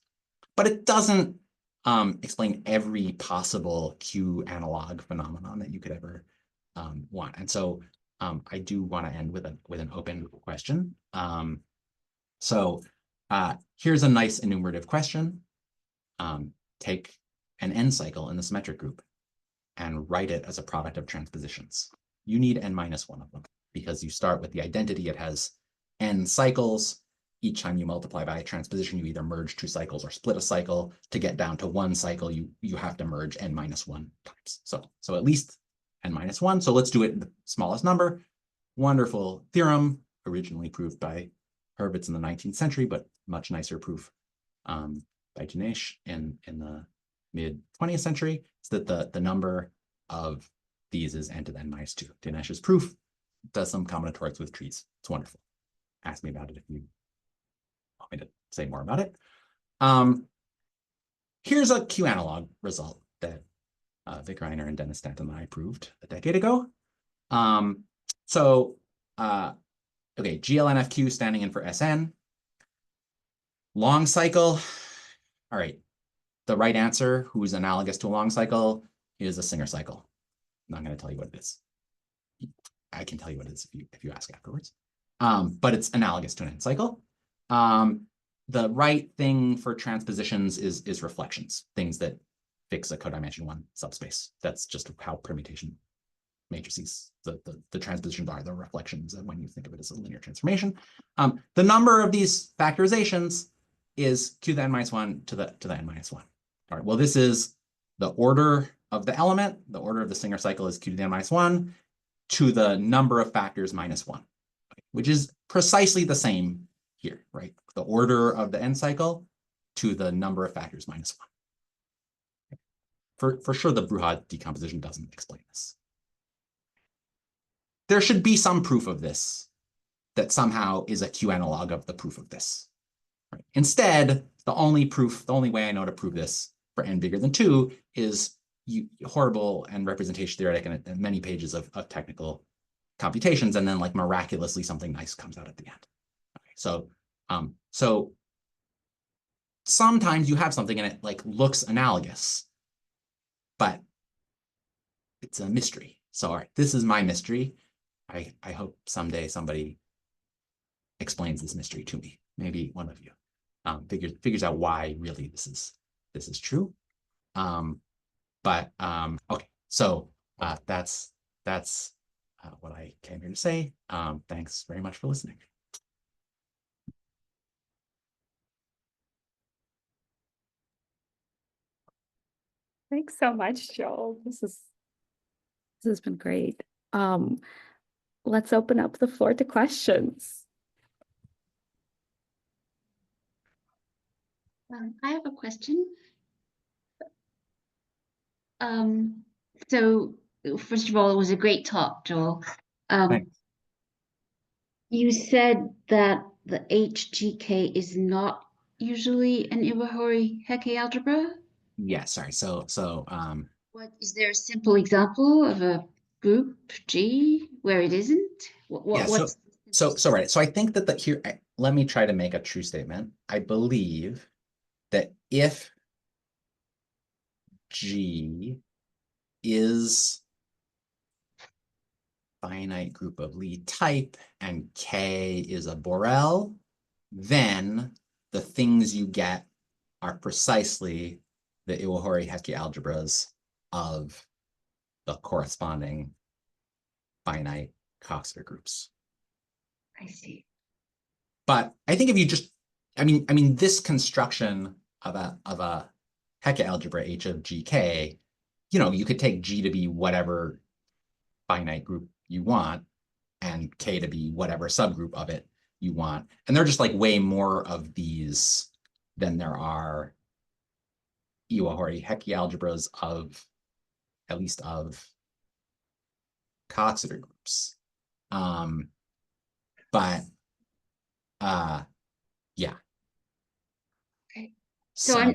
But it doesn't explain every possible q-analog phenomenon that you could ever want. And so I do want to end with an open question. Here's a nice enumerative question. Take an n cycle in the symmetric group and write it as a product of transpositions. You need n-1 of them because you start with the identity. It has n cycles. Each time you multiply by a transposition, you either merge two cycles or split a cycle. To get down to one cycle, you have to merge n-1 times. So at least n-1. So let's do it in the smallest number. Wonderful theorem, originally proved by Hurwitz in the 19th century, but much nicer proof by Dinesh in the mid 20th century, is that the number of these is n to the n-2. Dinesh's proof does some combinatorics with trees. It's wonderful. Ask me about it if you want me to say more about it. Here's a q-analog result that Vic Reiner and Dennis Stanton and I proved a decade ago. Okay, GLNFQ standing in for SN. Long cycle. All right. The right answer, who's analogous to a long cycle, is a Singer cycle. I'm not going to tell you what it is. I can tell you what it is if you ask afterwards. But it's analogous to an n cycle. The right thing for transpositions is reflections, things that fix a codimension 1 subspace. That's just how permutation matrices. The transpositions are the reflections of when you think of it as a linear transformation. The number of these factorizations is q to the n minus 1 to the n minus 1. All right, well, this is the order of the element. The order of the Singer cycle is q to the n minus 1 to the number of factors minus 1, which is precisely the same here, right? The order of the n cycle to the number of factors minus 1. For sure, the Bruhat decomposition doesn't explain this. There should be some proof of this that somehow is a q-analogue of the proof of this. Right? Instead, the only way I know to prove this for n bigger than 2 is horrible and representation theoretic and many pages of technical computations, and then like miraculously something nice comes out at the end. Okay, so sometimes you have something and it like looks analogous, but it's a mystery. So all right, this is my mystery. I hope someday somebody explains this mystery to me. Maybe one of you figures out why really this is true. Okay, so that's what I came here to say. Thanks very much for listening. Thanks so much, Joel. This has been great. Let's open up the floor to questions. I have a question. So first of all, it was a great talk, Joel. Thanks. You said that the HGK is not usually an Iwahori-Heke algebra. Yeah, sorry. So What is there a simple example of a group G where it isn't? What's right. So I think that here, let me try to make a true statement. I believe that if G is finite group of Lie type and K is a Borel, then the things you get are precisely the Iwahori-Heke algebras of the corresponding finite Coxeter groups. I see. But I think if you just, I mean, this construction of a Hecke algebra H of GK, you could take G to be whatever finite group you want, and K to be whatever subgroup of it you want. And there are just like way more of these than there are Iwahori-Heke algebras of, at least of Coxeter groups. Yeah. Okay. So I'm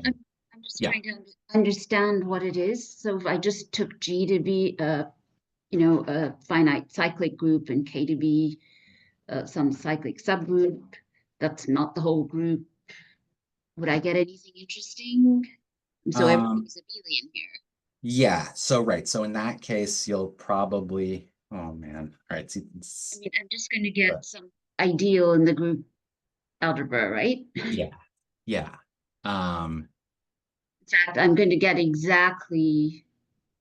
just trying to understand what it is. So if I just took G to be a finite cyclic group and K to be some cyclic subgroup, that's not the whole group. Would I get anything interesting? So everything's abelian here. Yeah. So right. So in that case, you'll probably. Oh man. All right. See, I mean, I'm just going to get some ideal in the group algebra, right? Yeah. Yeah. In fact, I'm going to get exactly.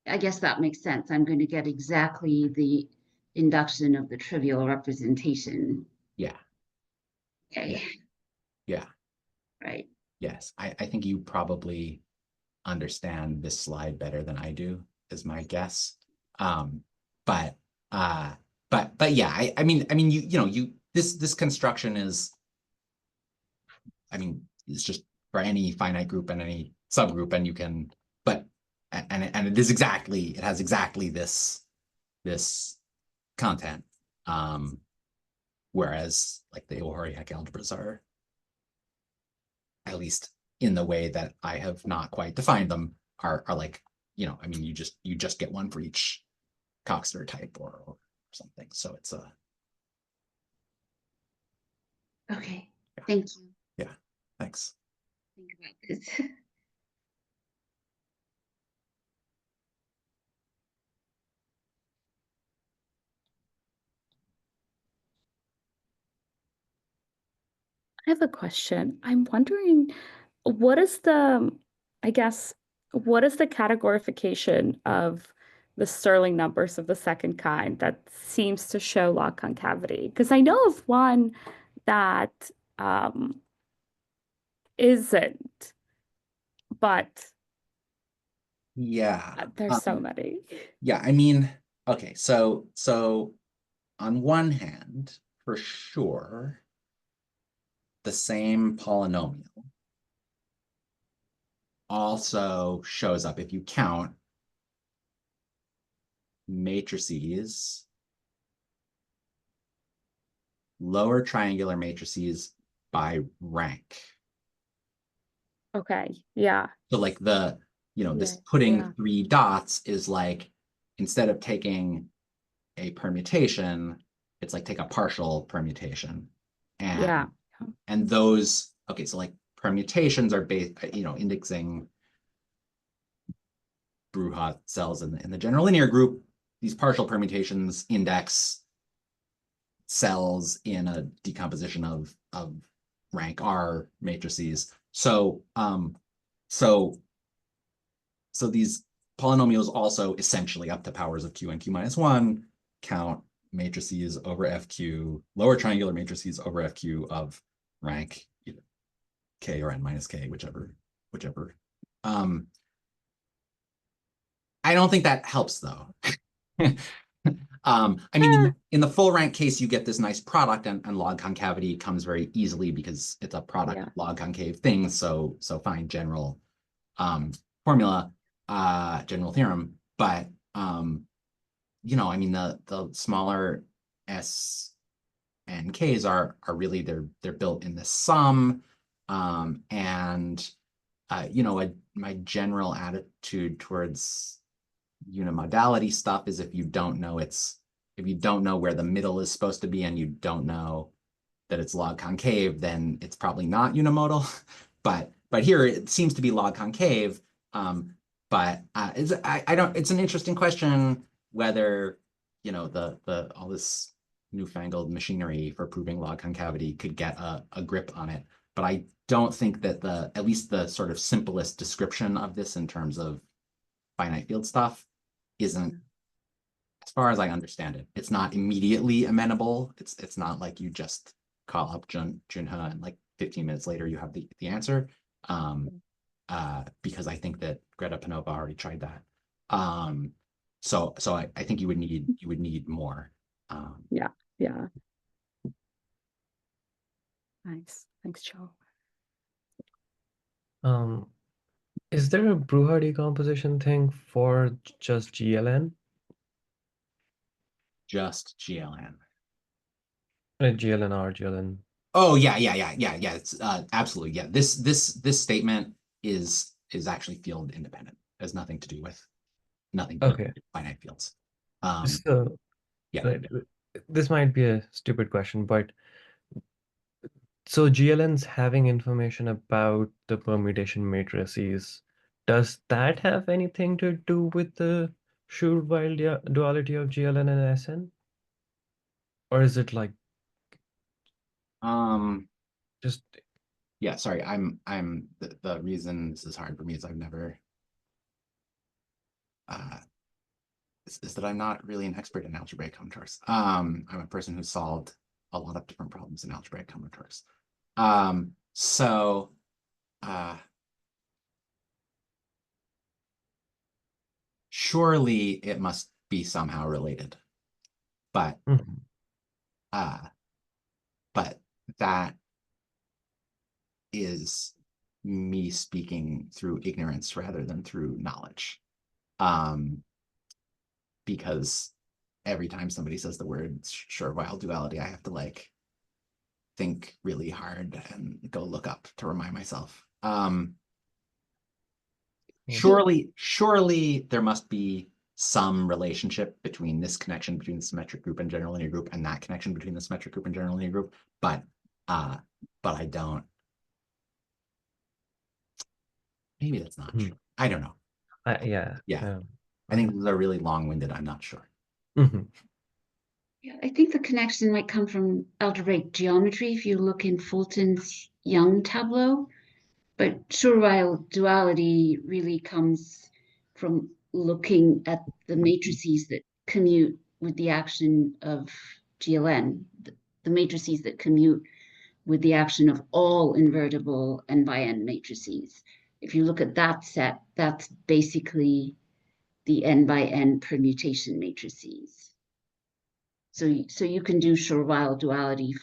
I guess that makes sense. I'm going to get exactly the induction of the trivial representation. Yeah. Okay. Yeah. Right. Yes. I think you probably understand this slide better than I do, is my guess. But yeah, I mean, this construction is, it's just for any finite group and any subgroup, and you can, and it has exactly this content. Whereas like the Iwahori-Heke algebras are, at least in the way that I have not quite defined them, are like, you just get one for each Coxeter type or something. So it's a. Okay. Yeah. Thank you. Yeah. Thanks. Think about this. I have a question. I'm wondering, what is the categorification of the Stirling numbers of the second kind that seems to show log concavity. Because I know of one that isn't, but Yeah. there's so many. Yeah, I mean, okay, so on one hand, for sure, the same polynomial also shows up if you count matrices, lower triangular matrices by rank. Okay, yeah. So like the, this putting 3 dots is like, instead of taking a permutation, it's like take a partial permutation. And those, okay, so like permutations are based, indexing Bruhat cells in the general linear group. These partial permutations index cells in a decomposition of rank R matrices. So these polynomials also essentially up to powers of q and q minus 1 count matrices over fq, lower triangular matrices over fq of rank either k or n minus k, whichever. I don't think that helps though. I mean, in the full rank case, you get this nice product, and log concavity comes very easily because it's a product of log concave things. So fine, general formula, general theorem. But I mean, the smaller s and k's are really they're built in the sum, and my general attitude towards unimodality stuff is if you don't know where the middle is supposed to be and you don't know that it's log concave, then it's probably not unimodal. but here it seems to be log concave. But it's an interesting question whether all this newfangled machinery for proving log concavity could get a grip on it. But I don't think that at least the sort of simplest description of this in terms of finite field stuff isn't, as far as I understand it, it's not immediately amenable. It's not like you just call up Junhe and like 15 minutes later you have the answer. Because I think that Greta Panova already tried that. So I think you would need more. Yeah. Nice. Thanks, Joe. Is there a Bruhat decomposition thing for just GLN? Just GLN. GLN or GLN. Oh yeah. It's absolutely, yeah. This statement is actually field independent. It has nothing to do with finite fields. So yeah. This might be a stupid question, but so GLN's having information about the permutation matrices, does that have anything to do with the Schur-Weil duality of GLN and SN? Or is it like just yeah, sorry, I'm the reason this is hard for me is I've never is that I'm not really an expert in algebraic combinatorics. I'm a person who solved a lot of different problems in algebraic combinatorics. Surely it must be somehow related, but but that is me speaking through ignorance rather than through knowledge. Because every time somebody says the word Schur-Weil duality, I have to like think really hard and go look up to remind myself. Surely there must be some relationship between this connection between the symmetric group and general linear group and that connection between the symmetric group and general linear group, but I don't. Maybe that's not true. I don't know. yeah. I think they're really long-winded. I'm not sure. Yeah, I think the connection might come from algebraic geometry if you look in Fulton's Young tableau. But Schur-Weil duality really comes from looking at the matrices that commute with the action of GLN, the matrices that commute with the action of all invertible n by n matrices. If you look at that set, that's basically the n by n permutation matrices. So you can do Schur-Weil duality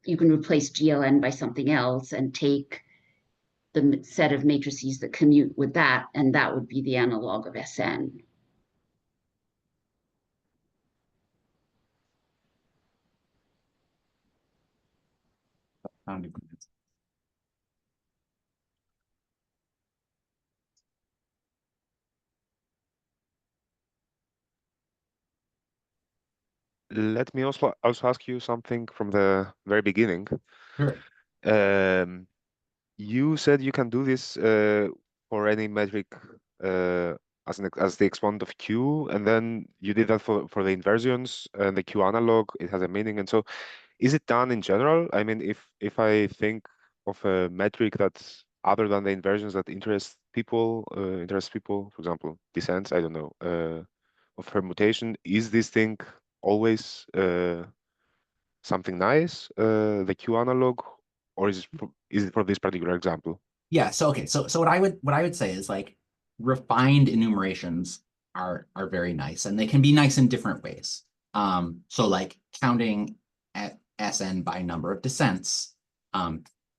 you can replace GLN by something else and take the set of matrices that commute with that, and that would be the analog of Sn. Let me also ask you something from the very beginning. Sure. You said you can do this for any metric as the exponent of q, and then you did that for the inversions and the q analog. It has a meaning, and so is it done in general? I mean, if I think of a metric that's other than the inversions that interest people, for example, descents, I don't know, of permutation, is this thing always something nice, the q analog, or is it for this particular example? Yeah. So okay. So what I would say is like refined enumerations are very nice, and they can be nice in different ways. So like counting at Sn by number of descents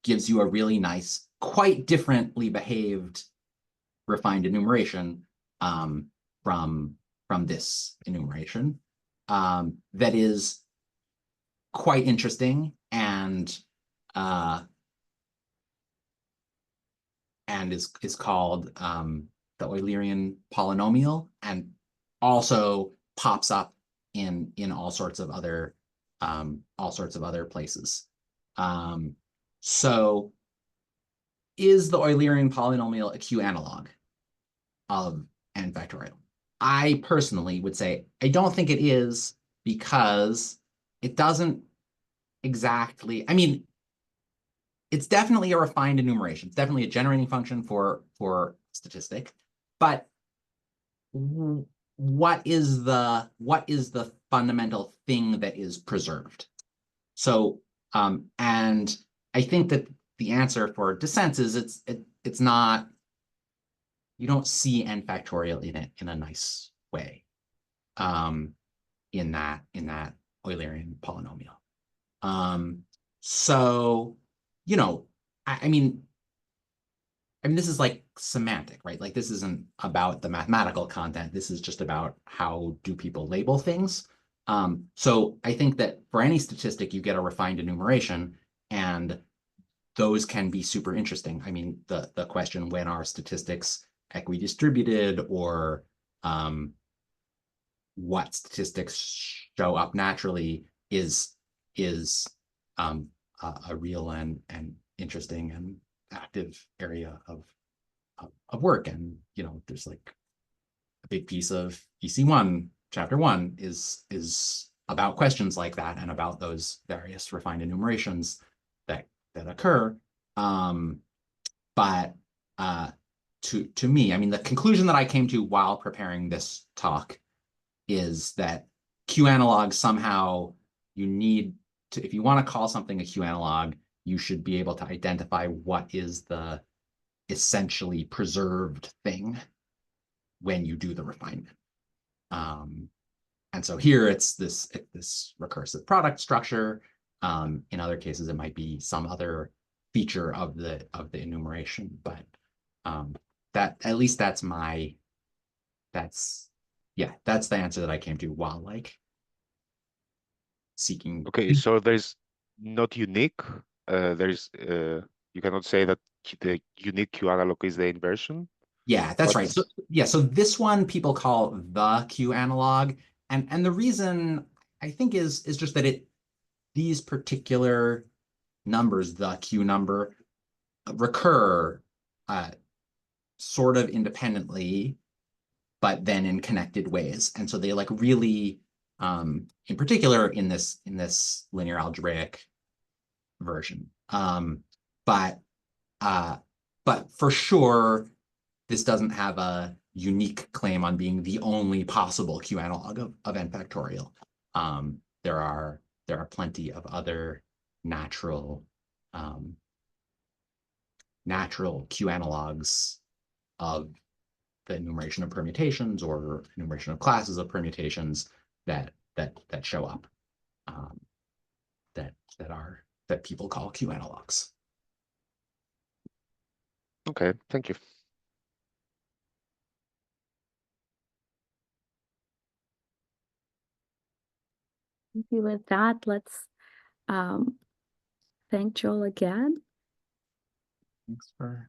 gives you a really nice, quite differently behaved refined enumeration from this enumeration that is quite interesting and is called the Eulerian polynomial, and also pops up in all sorts of other places. So is the Eulerian polynomial a q-analog of n factorial? I personally would say I don't think it is, because it doesn't exactly, I mean, it's definitely a refined enumeration. It's definitely a generating function for statistic, but what is the fundamental thing that is preserved? So, and I think that the answer for descents is it's not, you don't see n factorial in it in a nice way, in that Eulerian polynomial. So, you know, I mean, this is like semantic, right? Like this isn't about the mathematical content. This is just about how do people label things. So I think that for any statistic, you get a refined enumeration, and those can be super interesting. I mean, the question, when are statistics equidistributed, or what statistics show up naturally is a real and interesting and active area of work. And you know, there's like a big piece of EC1 chapter 1 is about questions like that, and about those various refined enumerations that occur. But to me, I mean, the conclusion that I came to while preparing this talk is that q-analog somehow, you need to, if you want to call something a q-analog, you should be able to identify what is the essentially preserved thing when you do the refinement. And so here it's this recursive product structure. In other cases, it might be some other feature of the enumeration, but that, at least that's the answer that I came to while like seeking. Okay, so there's not unique. There's you cannot say that the unique q analog is the inversion. Yeah, that's right. What's- So yeah, so this one people call the q-analog, and the reason I think is just that these particular numbers, the q number, recur sort of independently, but then in connected ways. And so they like really, in particular in this linear algebraic version. But for sure, this doesn't have a unique claim on being the only possible q-analog of n factorial. There are plenty of other natural q-analogs of the enumeration of permutations or enumeration of classes of permutations that show up that people call q-analogs. Okay, thank you. With that, let's thank Joel again. Thanks for